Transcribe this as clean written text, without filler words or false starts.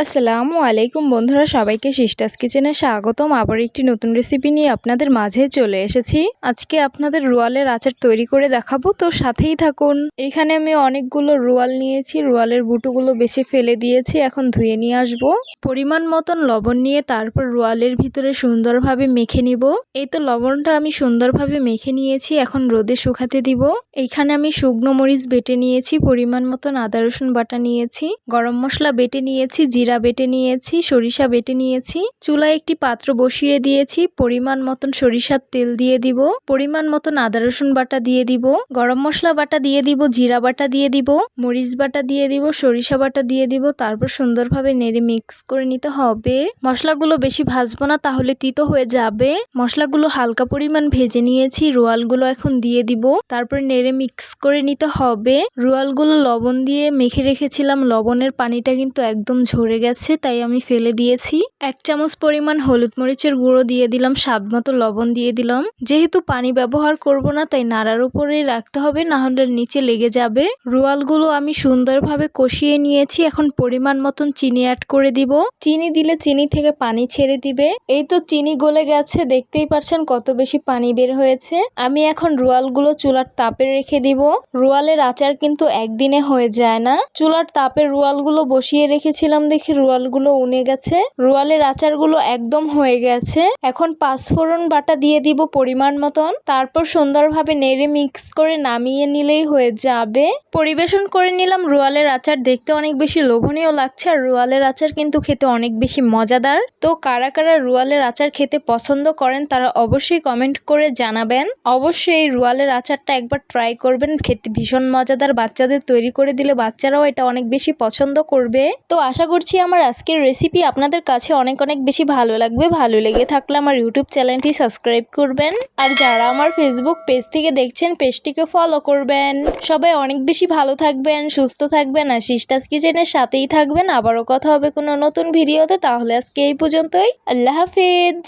আসসালামু আলাইকুম বন্ধুরা, সবাইকে সিস্টার্স কিচেনে স্বাগতম। আবার একটি নতুন রেসিপি নিয়ে আপনাদের মাঝে চলে এসেছি। আজকে আপনাদের রোয়ালের আচার তৈরি করে দেখাবো, তো সাথেই থাকুন। এখানে আমি অনেকগুলো রোয়াল নিয়েছি, রোয়ালের বুটোগুলো বেছে ফেলে দিয়েছি, এখন ধুয়ে নিয়ে আসবো। পরিমাণ মতন লবণ নিয়ে তারপর রোয়ালের ভিতরে সুন্দরভাবে মেখে নিব। এই তো লবণটা আমি সুন্দরভাবে মেখে নিয়েছি, এখন রোদে শুকাতে দিব। এইখানে আমি শুকনো মরিচ বেটে নিয়েছি, পরিমাণ মতন আদা রসুন বাটা নিয়েছি, গরম মশলা বেটে নিয়েছি, জিরা বেটে নিয়েছি, সরিষা বেটে নিয়েছি। চুলায় একটি পাত্র বসিয়ে দিয়েছি, পরিমাণ মতন সরিষার তেল দিয়ে দিব, পরিমাণ মতন আদা রসুন বাটা দিয়ে দিব, গরম মশলা বাটা দিয়ে দিব, জিরা বাটা দিয়ে দিব, মরিচ বাটা দিয়ে দিব, সরিষা বাটা দিয়ে দিব। তারপর সুন্দরভাবে নেড়ে মিক্স করে নিতে হবে। মশলাগুলো বেশি ভাজবো না, তাহলে তিতো হয়ে যাবে। মশলাগুলো হালকা পরিমাণ ভেজে নিয়েছি, রোয়ালগুলো এখন দিয়ে দিব। তারপর নেড়ে মিক্স করে নিতে হবে। রোয়ালগুলো লবণ দিয়ে মেখে রেখেছিলাম, লবণের পানিটা কিন্তু একদম ঝরে গেছে, তাই আমি ফেলে দিয়েছি। 1 চামচ পরিমাণ হলুদ মরিচের গুঁড়ো দিয়ে দিলাম, স্বাদ মতো লবণ দিয়ে দিলাম। যেহেতু পানি ব্যবহার করব না, তাই নাড়ার উপরেই রাখতে হবে, না হলে নিচে লেগে যাবে। রোয়ালগুলো আমি সুন্দরভাবে কষিয়ে নিয়েছি, এখন পরিমাণ মতন চিনি অ্যাড করে দিব। চিনি দিলে চিনি থেকে পানি ছেড়ে দিবে। এই তো চিনি গলে গেছে, দেখতেই পাচ্ছেন কত বেশি পানি বের হয়েছে। আমি এখন রোয়ালগুলো চুলার তাপে রেখে দিব। রোয়ালের আচার কিন্তু একদিনে হয়ে যায় না। চুলার তাপে রোয়ালগুলো বসিয়ে রেখেছিলাম দেখে রোয়ালগুলো উনে গেছে। রোয়ালের আচারগুলো একদম হয়ে গেছে। এখন পাঁচফোড়ন বাটা দিয়ে দিব পরিমাণ মতন, তারপর সুন্দরভাবে নেড়ে মিক্স করে নামিয়ে নিলেই হয়ে যাবে। পরিবেশন করে নিলাম রোয়ালের আচার। দেখতে অনেক বেশি লোভনীয় লাগছে, আর রোয়ালের আচার কিন্তু খেতে অনেক বেশি মজাদার। তো কারা কারা রোয়ালের আচার খেতে পছন্দ করেন তারা অবশ্যই কমেন্ট করে জানাবেন। অবশ্যই এই রোয়ালের আচারটা একবার ট্রাই করবেন, খেতে ভীষণ মজাদার। বাচ্চাদের তৈরি করে দিলে বাচ্চারাও এটা অনেক বেশি পছন্দ করবে। তো আশা করছি আমার আজকের রেসিপি আপনাদের কাছে অনেক বেশি ভালো লাগবে। ভালো লেগে থাকলে আমার ইউটিউব চ্যানেলটি সাবস্ক্রাইব করবেন, আর যারা আমার ফেসবুক পেজ থেকে দেখছেন পেজটিকে ফলো করবেন। সবাই অনেক বেশি ভালো থাকবেন, সুস্থ থাকবেন, আর সিস্টার্স কিচেনের সাথেই থাকবেন। আবারও কথা হবে কোনো নতুন ভিডিওতে। তাহলে আজকে এই পর্যন্তই। আল্লাহ হাফেজ।